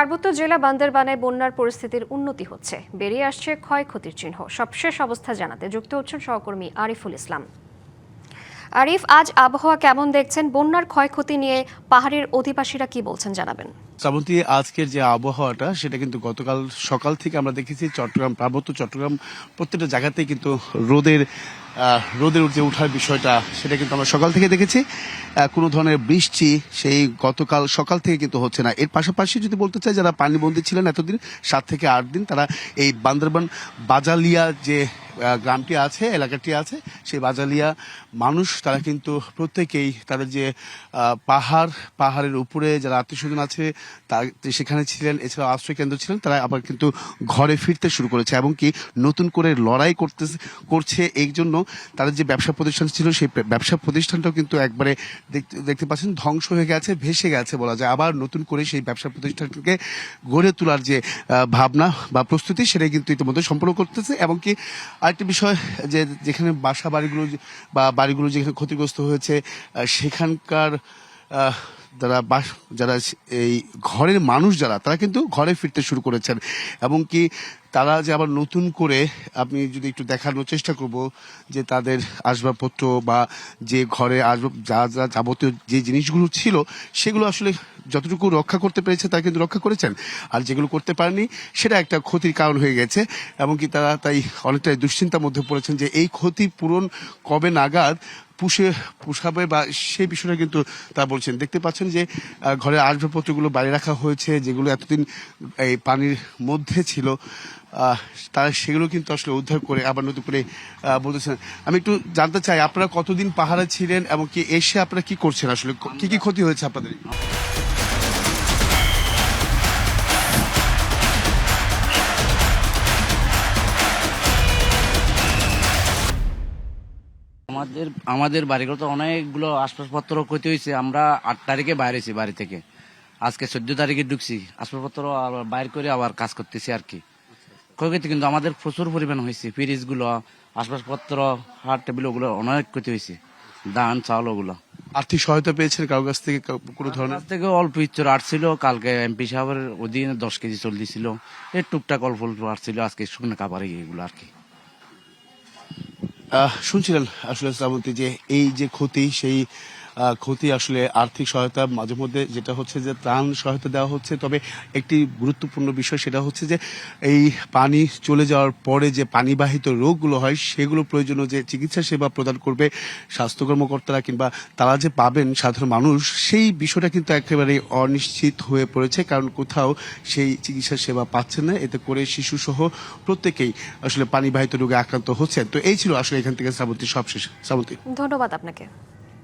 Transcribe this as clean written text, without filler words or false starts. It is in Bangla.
পার্বত্য জেলা বান্দরবানে বন্যার পরিস্থিতির উন্নতি হচ্ছে, বেরিয়ে আসছে ক্ষয়ক্ষতির চিহ্ন। সবশেষ অবস্থা জানাতে যুক্ত হচ্ছেন সহকর্মী আরিফুল ইসলাম। আরিফ, আজ আবহাওয়া কেমন দেখছেন? বন্যার ক্ষয়ক্ষতি নিয়ে পাহাড়ের অধিবাসীরা কি বলছেন জানাবেন। শ্রাবন্তী, আজকের যে আবহাওয়াটা সেটা কিন্তু গতকাল সকাল থেকে আমরা দেখেছি চট্টগ্রাম, পার্বত্য চট্টগ্রাম প্রত্যেকটা জায়গাতেই কিন্তু রোদের যে ওঠার বিষয়টা সেটা কিন্তু আমরা সকাল থেকে দেখেছি। কোনো ধরনের বৃষ্টি সেই গতকাল সকাল থেকে কিন্তু হচ্ছে না। এর পাশাপাশি যদি বলতে চাই, যারা পানিবন্দী ছিলেন এতদিন 7 থেকে 8 দিন, তারা এই বান্দরবান বাজালিয়া যে গ্রামটি আছে, এলাকাটি আছে, সেই বাজালিয়া মানুষ তারা কিন্তু প্রত্যেকেই তাদের যে পাহাড়ের উপরে যারা আত্মীয়স্বজন আছে সেখানে ছিলেন, এছাড়াও আশ্রয় কেন্দ্র ছিলেন, তারা আবার কিন্তু ঘরে ফিরতে শুরু করেছে এবং কি নতুন করে লড়াই করছে। এই জন্য তাদের যে ব্যবসা প্রতিষ্ঠান ছিল সেই ব্যবসা প্রতিষ্ঠানটাও কিন্তু একবারে দেখতে পাচ্ছেন ধ্বংস হয়ে গেছে, ভেসে গেছে বলা যায়। আবার নতুন করে সেই ব্যবসা প্রতিষ্ঠানকে গড়ে তোলার যে ভাবনা বা প্রস্তুতি সেটাই কিন্তু ইতিমধ্যে সম্পন্ন করতেছে। এবং কি আরেকটি বিষয়, যে যেখানে বাড়িগুলো যেখানে ক্ষতিগ্রস্ত হয়েছে সেখানকার যারা এই ঘরের মানুষ তারা কিন্তু ঘরে ফিরতে শুরু করেছেন। এবং কি তারা যে আবার নতুন করে, আপনি যদি একটু দেখানোর চেষ্টা করব, যে তাদের আসবাবপত্র বা যে ঘরে যা যাবতীয় যে জিনিসগুলো ছিল সেগুলো আসলে যতটুকু রক্ষা করতে পেরেছে তারা কিন্তু রক্ষা করেছেন, আর যেগুলো করতে পারেনি সেটা একটা ক্ষতির কারণ হয়ে গেছে। এবং কি তারা তাই অনেকটাই দুশ্চিন্তার মধ্যে পড়েছেন যে এই ক্ষতি পূরণ কবে নাগাদ পুষাবে বা সেই বিষয়টা কিন্তু তা বলছেন। দেখতে পাচ্ছেন যে ঘরের আসবাবপত্রগুলো বাইরে রাখা হয়েছে, যেগুলো এতদিন এই পানির মধ্যে ছিল, তারা সেগুলো কিন্তু আসলে উদ্ধার করে আবার নতুন করে বলতেছেন। আমি একটু জানতে চাই, আপনারা কতদিন পাহাড়ে ছিলেন এবং কি এসে আপনারা কি করছেন, আসলে কি কি ক্ষতি হয়েছে আপনাদের? আমাদের বাড়িগুলো তো অনেকগুলো আসবাবপত্র ক্ষতি হয়েছে। আমরা 8 তারিখে বাইরেছি বাড়ি থেকে, আজকে 14 তারিখে ঢুকছি, আসবাবপত্র আবার বাইর করে আবার কাজ করতেছি আর কি। ক্ষয়ক্ষতি কিন্তু আমাদের প্রচুর পরিমাণ হয়েছে, ফ্রিজ গুলো, আসবাবপত্র, হাট টেবিল, ওগুলো অনেক ক্ষতি হয়েছে, ধান চাউল ওগুলো। আর্থিক সহায়তা পেয়েছেন কারো কাছ থেকে কোনো ধরনের? থেকে অল্প ইচ্ছর আসছিল, কালকে এমপি সাহেবের অধীনে 10 কেজি চল দিছিল, এই টুকটাক অল্প অল্প আসছিল, আজকে শুকনো খাবার এগুলো আর কি। শুনছিলেন আসলে শ্রাবন্তী, যে এই যে ক্ষতি, সেই ক্ষতি আসলে আর্থিক সহায়তা মাঝে মধ্যে যেটা হচ্ছে যে ত্রাণ সহায়তা দেওয়া হচ্ছে, তবে একটি গুরুত্বপূর্ণ বিষয় সেটা হচ্ছে যে এই পানি চলে যাওয়ার পরে যে পানিবাহিত রোগগুলো হয় সেগুলো প্রয়োজনীয় যে চিকিৎসা সেবা প্রদান করবে স্বাস্থ্য কর্মকর্তারা কিংবা তারা যে পাবেন সাধারণ মানুষ, সেই বিষয়টা কিন্তু একেবারে অনিশ্চিত হয়ে পড়েছে, কারণ কোথাও সেই চিকিৎসা সেবা পাচ্ছেন না। এতে করে শিশু সহ প্রত্যেকেই আসলে পানিবাহিত রোগে আক্রান্ত হচ্ছেন। তো এই ছিল আসলে এখান থেকে শ্রাবন্তী সবশেষ। শ্রাবন্তী, ধন্যবাদ আপনাকে।